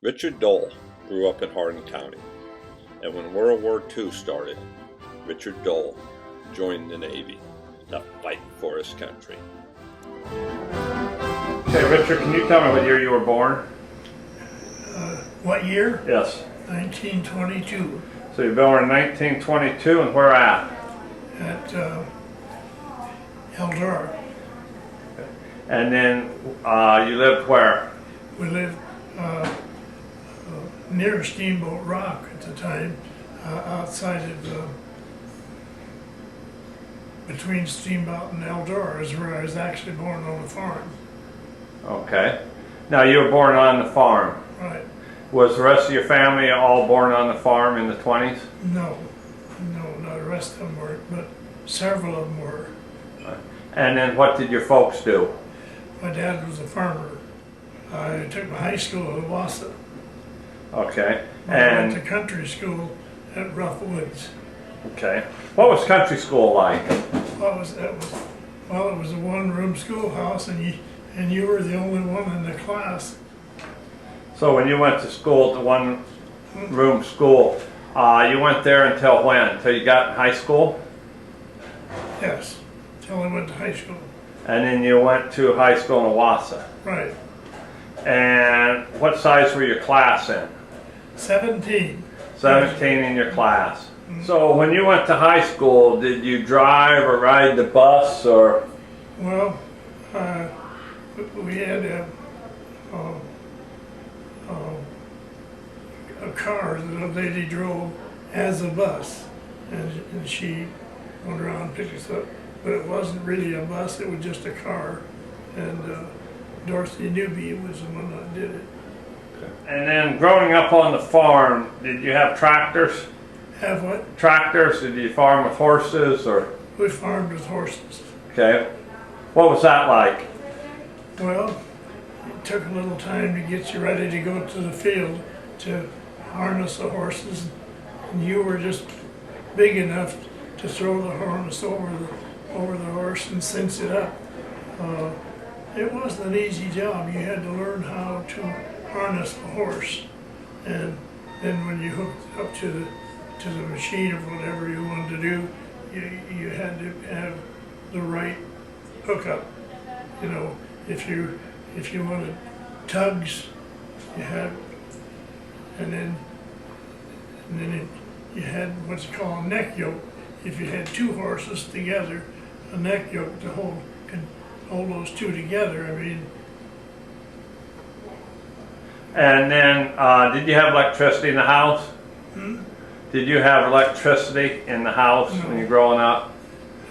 Richard Dole grew up in Hardin County, and when World War II started, Richard Dole joined the Navy to fight for his country. Okay, Richard, can you tell me what year you were born? What year? Yes. 1922 So you were born in 1922, and where at? at Eldora. And then you lived where? We lived near Steamboat Rock at the time, outside of between Steamboat and Eldora is where I was actually born on the farm. Okay. Now you were born on the farm. Right. Was the rest of your family all born on the farm in the 20s? No, the rest of them weren't, but several of them were. And then what did your folks do? My dad was a farmer. I took my high school at Wassa. Okay. I went And to country school at Rough Woods. okay. What was country school like? Well, it was a one-room schoolhouse, and you were the only one in the class. So when you went to school, to one-room school, you went there until when? Until you got in high school? Yes, till I went to high school. And then you went to high school in Owasso. Right. And what size were your class in? 17. 17 in your class. So when you went to high school, did you drive or ride the bus or? Well, we had a car that a lady drove as a bus, and she went around and picked us up. But it wasn't really a bus; it was just a car. And Dorothy Newby was the one that did it. And then growing up on the farm, did you have tractors? Have what? Tractors? Did you farm with horses or? We farmed with horses. Okay. What was that like? Well, it took a little time to get you ready to go to the field to harness the horses, and you were just big enough to throw the harness over the horse and cinch it up. It wasn't an easy job. You had to learn how to harness the horse, and then when you hooked it up to the machine or whatever you wanted to do, you had to have the right hookup. You know, if you wanted tugs, you had, and then you had what's called a neck yoke. If you had two horses together, a neck yoke to could hold those two together. I mean. And then, did you have electricity in the house? Hmm? Did you have electricity in the house No. when you were growing up?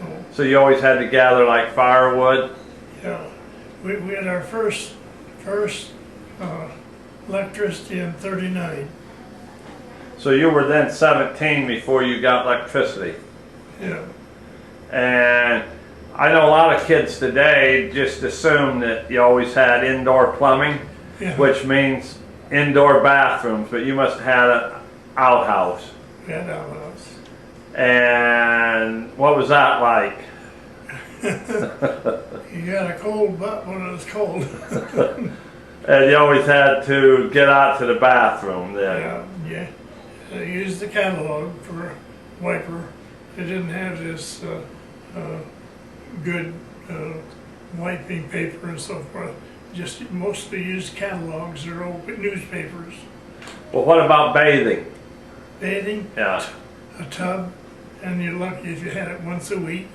No. So you always had to gather like firewood? Yeah, we had our first electricity in '39. So you were then 17 before you got electricity. Yeah. And I know a lot of kids today just assume that you always had indoor plumbing, Yeah. which means indoor bathrooms, but you must have had an outhouse. We had outhouse. And what was that like? You got a cold butt when it was cold. And you always had to get out to the bathroom then. Yeah. They used the catalog for a wiper. They didn't have this good wiping paper and so forth. Just mostly used catalogs or old newspapers. Well, what about bathing? Bathing, Yeah. a tub, and you're lucky if you had it once a week.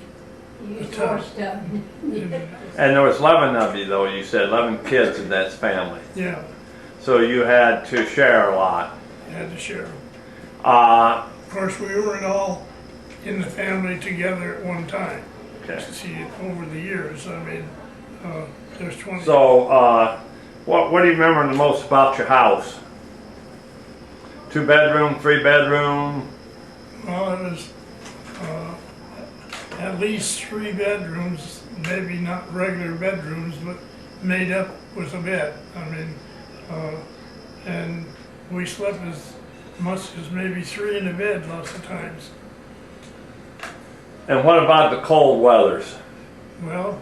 You The tub. washed up. And there was 11 of you though, you said 11 kids in that family. Yeah, So you had to share a lot. you had to share. Uh, Of course, we weren't all in the family together at one time. okay. See, over the years, I mean, there's 20. So, what do you remember the most about your house? 2 bedroom, 3 bedroom? Well, it was at least 3 bedrooms, maybe not regular bedrooms, but made up with a bed. I mean, and we slept as much as maybe 3 in a bed lots of times. And what about the cold weathers? Well,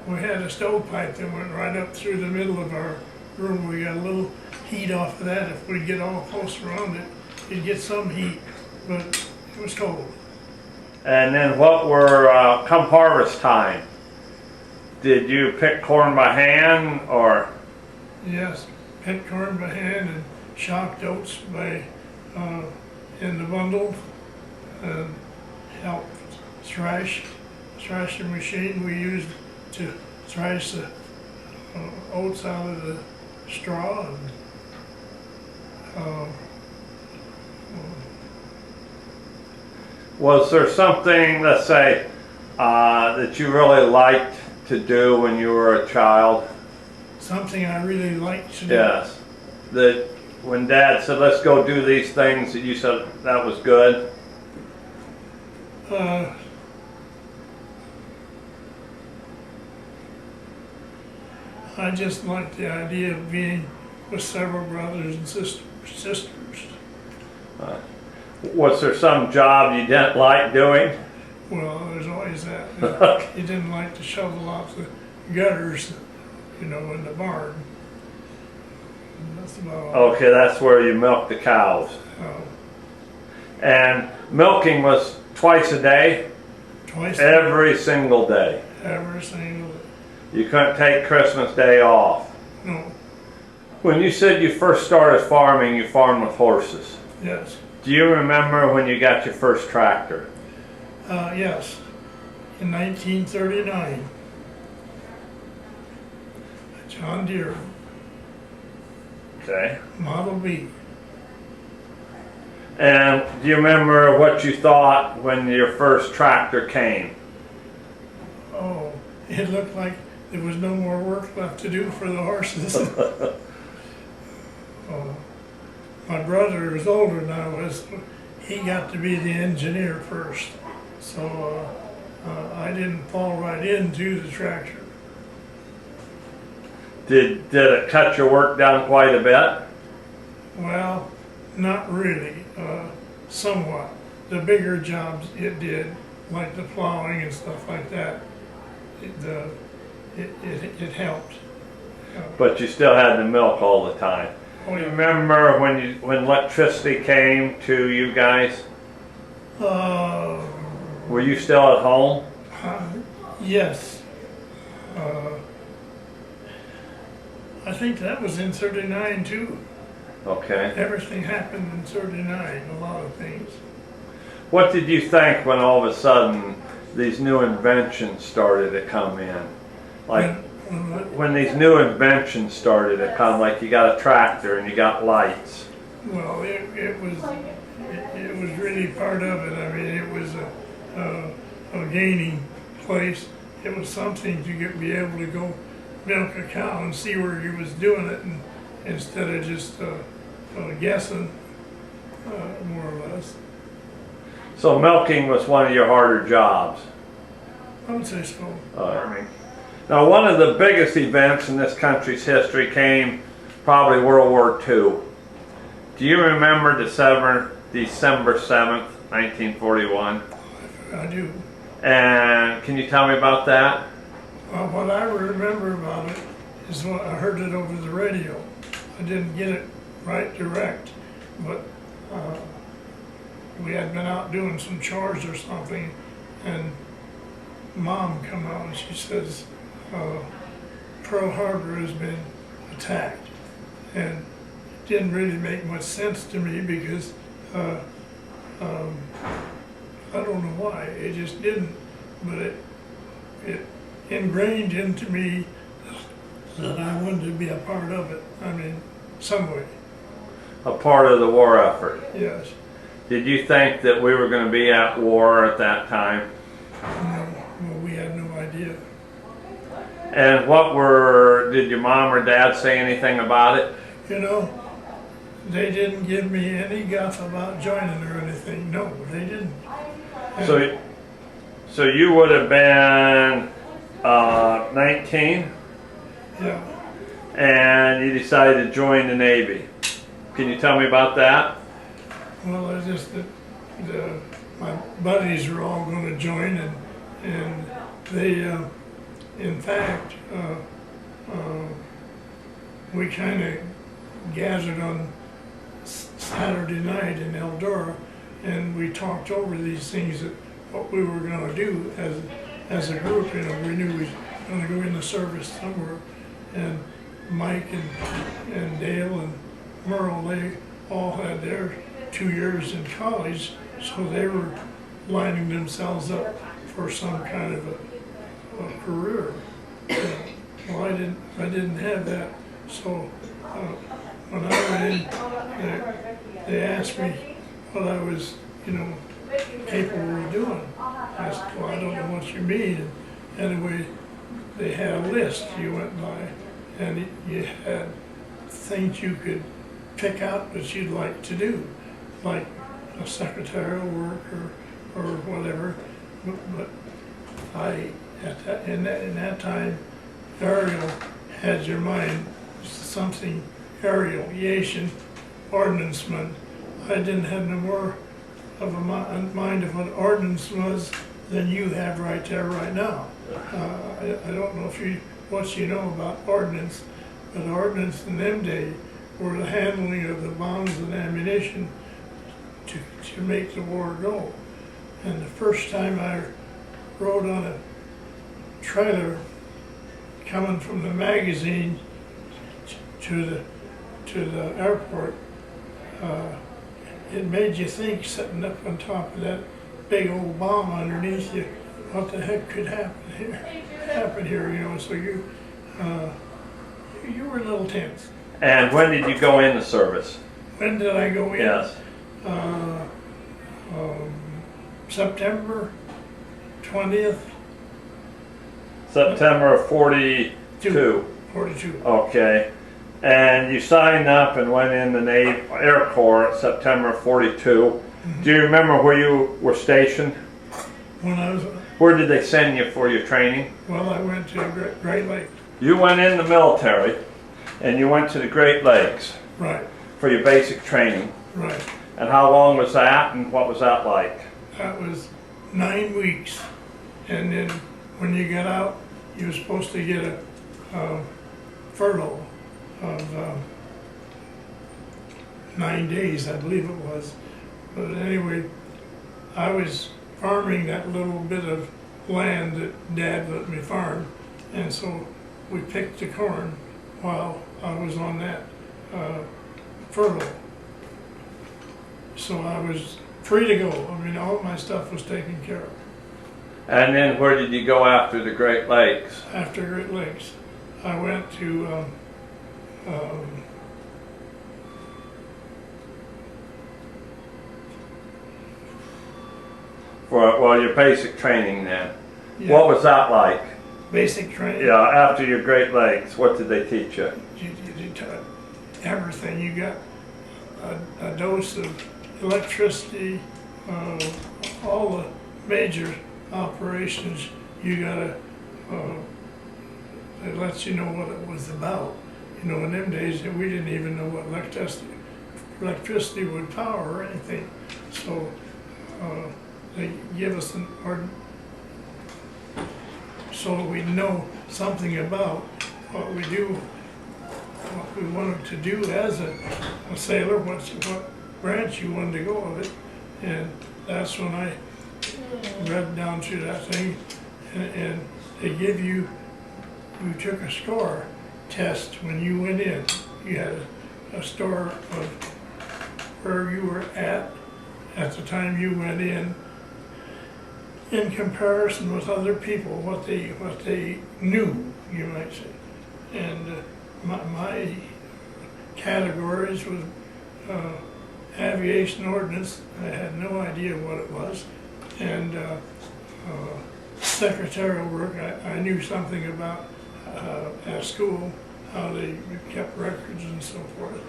we had a stovepipe that went right up through the middle of our room. We got a little heat off of that. If we get all close around it, you'd get some heat, but it was cold. And then what were, come harvest time, did you pick corn by hand or? Yes, picked corn by hand and shocked oats by in the bundle, and helped thrashing machine we used to thrash the oats out of the straw. And, was there something, let's say, that you really liked to do when you were a child? something I really liked to do. Yes. That when Dad said, let's go do these things, that you said that was good? I just liked the idea of being with several brothers and sisters. Was there some job you didn't like doing? Well, there's always that. You didn't like to shovel off the gutters, you know, in the barn. And that's about all. Okay, that's where you milk the cows. And milking was twice a day? Twice Every single day. every single day. You couldn't take Christmas Day off. No, When you said you first started farming, you farmed with horses. yes, Do you remember when you got your first tractor? yes. In 1939, a John Deere Okay. Model B. And do you remember what you thought when your first tractor came? Oh, it looked like there was no more work left to do for the horses. Oh, my brother was older than I was. He got to be the engineer first, so I didn't fall right into the tractor. Did it cut your work down quite a bit? Well, not really. Somewhat. The bigger jobs it did, like the plowing and stuff like that, it helped. But you still had to milk all the time. Oh, Do you yeah. remember when electricity came to you guys? Were you still at home? Yes. I think that was in '39 too. Okay. Everything happened in '39, a lot of things. What did you think when all of a sudden these new inventions started to come in? Like when these new inventions started to come, like you got a tractor and you got lights. Well, it was really part of it. I mean, it was a gaining place. It was something to be able to go milk a cow and see where he was doing it, and instead of just guessing, more or less. So milking was one of your harder jobs. I would say so. Now, one of the biggest events in this country's history came probably World War II. Do you remember December 7th, 1941? I do. And can you tell me about that? Well, what I remember about it is what I heard it over the radio. I didn't get it right direct, but we had been out doing some chores or something, and Mom come out and she says, Pearl Harbor has been attacked. And it didn't really make much sense to me because I don't know why, it just didn't, but it ingrained into me that I wanted to be a part of it. I mean, some way. A part of the war effort. Yes. Did you think that we were going to be at war at that time? No, well, we had no idea. And did your mom or dad say anything about it? You know, they didn't give me any guff about joining or anything. No, they didn't. And So you would have been 19? yeah. And you decided to join the Navy. Can you tell me about that? Well, it's just that my buddies were all going to join, and they, in fact, we kind of gathered on Saturday night in Eldora, and we talked over these things that what we were going to do as a group. You know, we knew we were going to go in the service somewhere, and Mike and Dale and Merle, they all had their 2 years in college, so they were lining themselves up for some kind of a career. Well, I didn't have that, so when I went in, they asked me what I was, you know, capable of doing. I said, well, I don't know what you mean. And anyway, they had a list you went by, and you had things you could pick out that you'd like to do, like a secretarial work or whatever. But in that time, aerial had your mind something aerial, ordnanceman. I didn't have no more of a mind of what ordnance was than you have right there right now. I don't know what you know about ordnance, but ordnance in them days were the handling of the bombs and ammunition to make the war go. And the first time I rode on a trailer coming from the magazine to the airport, it made you think, sitting up on top of that big old bomb underneath you, what the heck could happen here, you know. So you were a little tense. And when did you go in the service? When did I go in? Yes. September 20th. September of 42. 42. Okay. And you signed up and went in the Navy Air Corps at September of 42. Mm-hmm. Do you remember where you were stationed? When I was... Where did they send you for your training? Well, I went to Great Lakes. You went in the military and you went to the Great Lakes. Right. For your basic training. Right. And how long was that, and what was that like? That was 9 weeks. And then when you got out, you were supposed to get a furlough of 9 days, I believe it was. But anyway, I was farming that little bit of land that Dad let me farm, and so we picked the corn while I was on that furlough. So I was free to go. I mean, all my stuff was taken care of. And then where did you go after the Great Lakes? After Great Lakes, I went to For your basic training then. yeah, What was that like? basic training. Yeah, after your Great Lakes, what did they teach you? You taught everything. You got a dose of electricity, all the major operations. You gotta, it lets you know what it was about. You know, in them days, we didn't even know what electricity would power or anything. So they give us an ordinance so we know something about what we do, what we wanted to do as a sailor, what branch you wanted to go of it. And that's when I read down through that thing, and they give you took a score test when you went in. You had a score of where you were at the time you went in comparison with other people, what they knew, you might say. And my categories was aviation ordnance. I had no idea what it was. And secretarial work, I knew something about at school, how they kept records and so forth.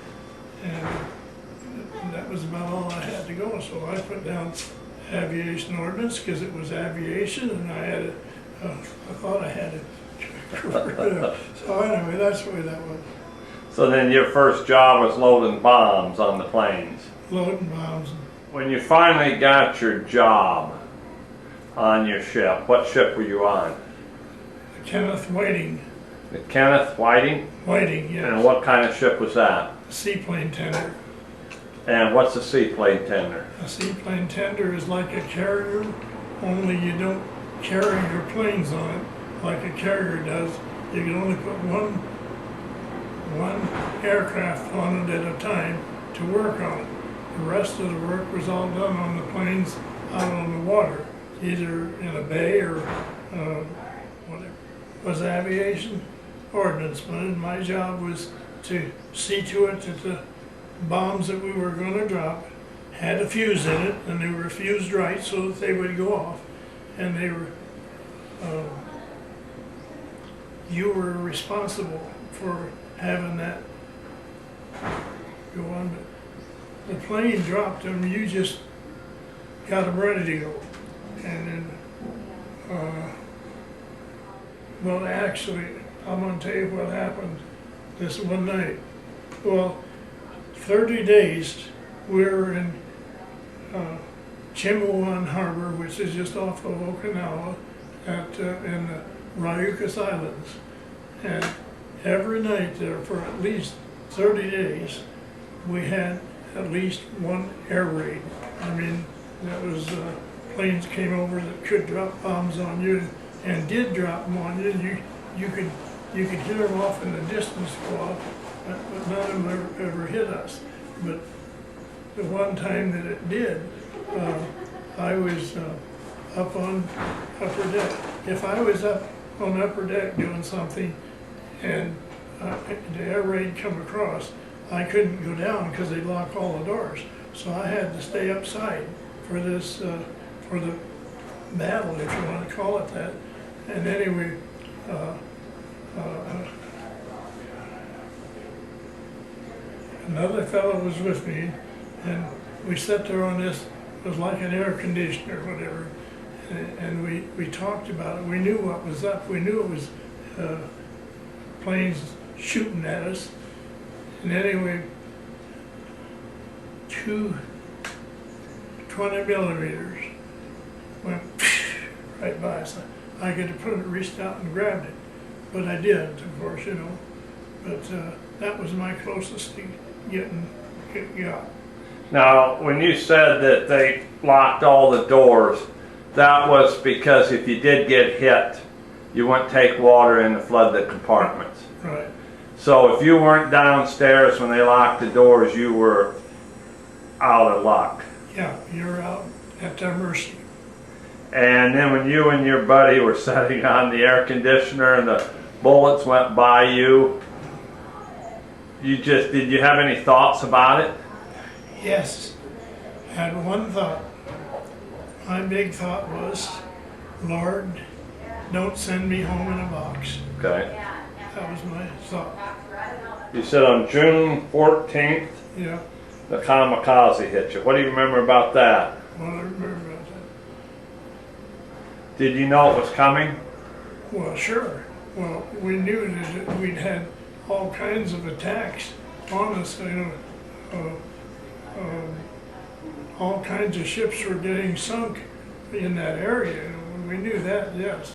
And that was about all I had to go. So I put down aviation ordnance because it was aviation, and I thought I had it. So anyway, that's the way that was. So then your first job was loading bombs on the planes. Loading bombs. When you finally got your job on your ship, what ship were you on? Kenneth Whiting. Kenneth Whiting? Whiting, yes. And what kind of ship was that? Seaplane tender. And what's a seaplane tender? A seaplane tender is like a carrier, only you don't carry your planes on it like a carrier does. You can only put one aircraft on it at a time to work on it. The rest of the work was all done on the planes out on the water, either in a bay or whatever. Was aviation ordnanceman, and my job was to see to it that the bombs that we were going to drop had a fuse in it, and they were fused right so that they would go off, and they were you were responsible for having that go on. But the plane dropped them, you just got them ready to go. And then, well, actually, I'm going to tell you what happened this one night. Well, 30 days we were in Chimawon Harbor, which is just off of Okinawa, in the Ryukas Islands. And every night there for at least 30 days, we had at least one air raid. I mean, that was planes came over that could drop bombs on you, and did drop them on you. You could hear them off in the distance go off, but none of them ever hit us. But the one time that it did, I was up on upper deck. If I was up on upper deck doing something and the air raid come across, I couldn't go down because they'd lock all the doors. So I had to stay upside for this, for the battle, if you want to call it that. And anyway, another fellow was with me, and we sat there on this, it was like an air conditioner or whatever, and we talked about it. We knew what was up. We knew it was planes shooting at us. And anyway, two 20 millimeters went right by us. I could have reached out and grabbed it, but I didn't, of course, you know. But that was my closest to getting got. Now, when you said that they locked all the doors, that was because if you did get hit, you wouldn't take water in to flood the compartments. Right. So if you weren't downstairs when they locked the doors, you were out of luck. Yeah, you're out at their mercy. And then when you and your buddy were sitting on the air conditioner and the bullets went by you, did you have any thoughts about it? Yes, I had one thought. My big thought was, Lord, don't send me home in a box. Okay. That was my thought. You said on June 14th, Yeah, the kamikaze hit you. What do you remember about that? well, I remember about that. Did you know it was coming? Well, sure. Well, we knew that we'd had all kinds of attacks on us. You know, all kinds of ships were getting sunk in that area. We knew that, yes.